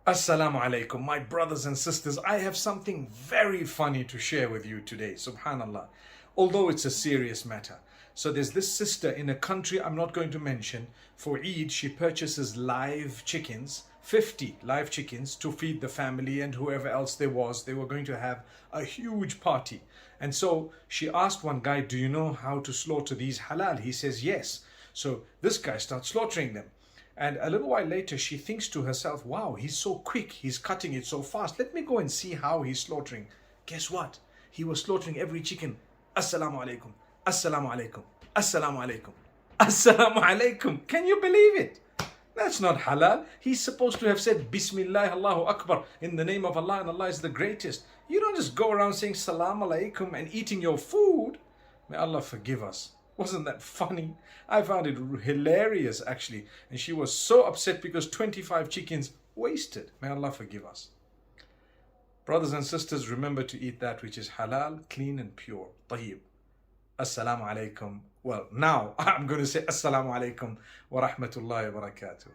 Assalamu alaikum, my brothers and sisters. I have something very funny to share with you today, subhanallah, although it's a serious matter. So there's this sister in a country I'm not going to mention. For Eid, she purchases live chickens, 50 live chickens, to feed the family and whoever else there was. They were going to have a huge party. And so she asked one guy, do you know how to slaughter these halal? He says, yes. So this guy starts slaughtering them. And a little while later, she thinks to herself, wow, he's so quick. He's cutting it so fast. Let me go and see how he's slaughtering. Guess what? He was slaughtering every chicken. Assalamu alaikum. Assalamu alaikum. Assalamu alaikum. Assalamu alaikum. Can you believe it? That's not halal. He's supposed to have said, Bismillah, Allahu Akbar, in the name of Allah, and Allah is the greatest. You don't just go around saying Salam alaikum and eating your food. May Allah forgive us. Wasn't that funny? I found it hilarious actually. And she was so upset because 25 chickens wasted. May Allah forgive us. Brothers and sisters, remember to eat that which is halal, clean and pure. Tayyib. Assalamu alaikum. Well, now I'm going to say Assalamu alaikum wa rahmatullahi wa barakatuh.